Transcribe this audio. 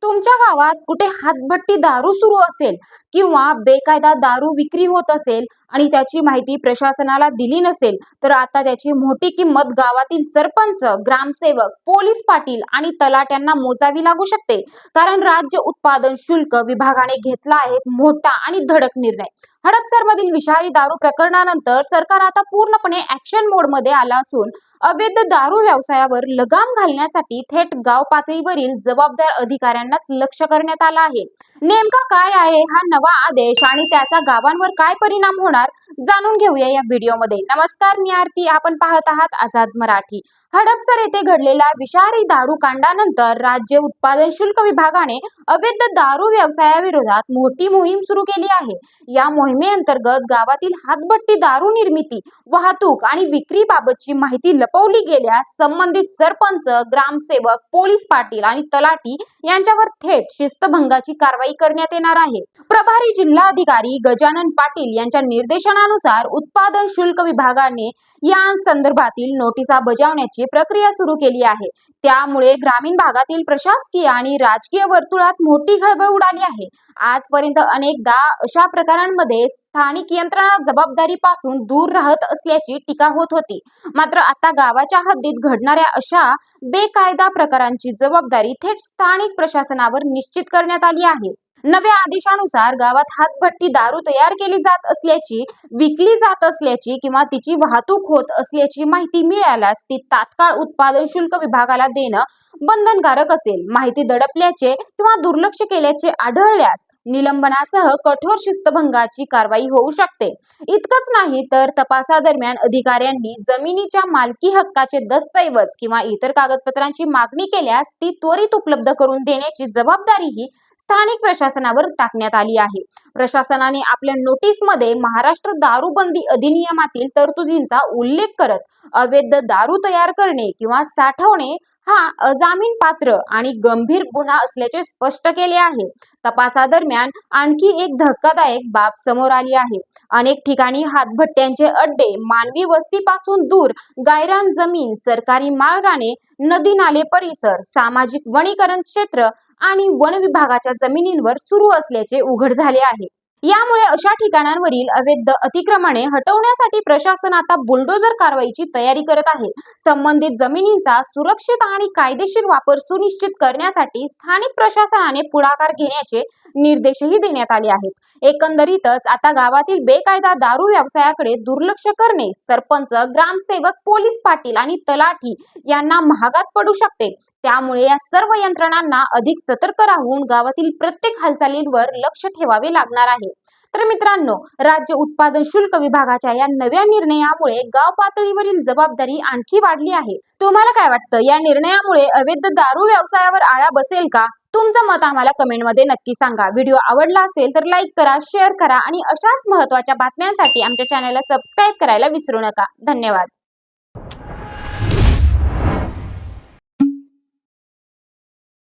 तुमच्या गावात कुठे हातभट्टी दारू सुरू असेल किंवा बेकायदा दारू विक्री होत असेल आणि त्याची माहिती प्रशासनाला दिली नसेल तर आता त्याची मोठी किंमत गावातील सरपंच, ग्रामसेवक, पोलीस पाटील आणि तलाट्यांना मोजावी लागू शकते. कारण राज्य उत्पादन शुल्क विभागाने घेतला आहे मोठा आणि धडक निर्णय. हडपसरमधील विषारी दारू प्रकरणानंतर सरकार आता पूर्णपणे ऍक्शन मोड मध्ये आला असून अवैध दारू व्यवसायावर लगाम घालण्यासाठी थेट गाव पातळीवरील जबाबदार अधिकाऱ्यांनाच लक्ष करण्यात आलं आहे. नेमका काय आहे हा नवा आदेश आणि त्याचा गावांवर काय परिणाम होणार जाणून घेऊया या व्हिडिओमध्ये. नमस्कार, मी आरती. आपण पाहत आहात आझाद मराठी. हडपसर येथे घडलेल्या विषारी दारू कांडानंतर राज्य उत्पादन शुल्क विभागाने अवैध दारू व्यवसायाविरोधात मोठी मोहीम सुरू केली आहे. या मोहिमेअंतर्गत गावातील हातभट्टी दारू निर्मिती, वाहतूक आणि विक्री बाबतची माहिती लपवली गेल्यास संबंधित सरपंच, ग्रामसेवक, पोलीस पाटील आणि तलाठी यांच्यावर थेट शिस्तभंगाची कारवाई करण्यात येणार आहे. प्रभारी जिल्हाधिकारी गजानन पाटील यांच्या निर्देशनानुसार उत्पादन शुल्क विभागाने या संदर्भातील नोटिसा बजावण्याची प्रक्रिया सुरू केली आहे. त्यामुळे ग्रामीण भागातील प्रशासकीय आणि राजकीय वर्तुळात मोठी खळबळ उडाली आहे. आजपर्यंत अनेकदा अशा प्रकारांमध्ये स्थानिक यंत्रणा जबाबदारीपासून दूर राहत असल्याची टीका होत होती. मात्र आता गावाच्या हद्दीत घडणाऱ्या अशा बेकायदा प्रकारांची जबाबदारी थेट स्थानिक प्रशासनावर निश्चित करण्यात आली आहे. नव्या आदेशानुसार गावात हातभट्टी दारू तयार केली जात असल्याची, विकली जात असल्याची किंवा तिची वाहतूक होत असल्याची माहिती मिळाल्यास ती तात्काळ उत्पादन शुल्क विभागाला देणं बंधनकारक असेल. माहिती दडपल्याचे किंवा दुर्लक्ष केल्याचे आढळल्यास निलंबनासह कठोर शिस्तभंगाची कारवाई होऊ शकते. इतकंच नाही तर तपासादरम्यान अधिकाऱ्यांनी जमिनीच्या मालकी हक्काचे दस्तऐवज किंवा इतर कागदपत्रांची मागणी केल्यास ती त्वरित उपलब्ध करून देण्याची जबाबदारीही स्थानिक प्रशासनावर टाकण्यात आली आहे. प्रशासनाने आपल्या नोटीसमध्ये महाराष्ट्र दारूबंदी अधिनियमातील तरतुदींचा उल्लेख करत अवैध दारू तयार करणे किंवा साठवणे हा अजामीन पात्र आणि गंभीर गुन्हा असल्याचे स्पष्ट केले आहे. तपासादरम्यान आणखी एक धक्कादायक बाब समोर आली आहे. अनेक ठिकाणी हातभट्ट्यांचे अड्डे मानवी वस्तीपासून दूर, गायरान जमीन, सरकारी माळराने, नदी नाले परिसर, सामाजिक वनीकरण क्षेत्र आणि वन विभागाच्या जमिनींवर सुरू असल्याचे उघड झाले आहे. यामुळे अशा ठिकाणांवरील अवैध अतिक्रमणे हटवण्यासाठी प्रशासन आता बुलडोजर कारवाईची तयारी करत आहे. संबंधित जमिनींचा सुरक्षित आणि कायदेशीर वापर सुनिश्चित करण्यासाठी स्थानिक प्रशासनाने पुढाकार घेण्याचे निर्देशही देण्यात आले आहेत. एकंदरीतच आता गावातील बेकायदा दारू व्यवसायाकडे दुर्लक्ष करणे सरपंच, ग्रामसेवक, पोलीस पाटील आणि तलाठी यांना महागात पडू शकते. त्यामुळे या सर्व यंत्रणांना अधिक सतर्क राहून गावातील प्रत्येक हालचालींवर लक्ष ठेवावे लागणार आहे. तर मित्रांनो, राज्य उत्पादन शुल्क विभागाच्या या नव्या निर्णयामुळे गाव पातळीवरील जबाबदारी आणखी वाढली आहे. तुम्हाला काय वाटतं, या निर्णयामुळे अवैध दारू व्यवसायावर आळा बसेल का? तुमचं मत आम्हाला कमेंटमध्ये नक्की सांगा. व्हिडिओ आवडला असेल तर लाईक करा, शेअर करा आणि अशाच महत्त्वाच्या बातम्यांसाठी आमच्या चॅनलला सबस्क्राईब करायला विसरू नका. धन्यवाद.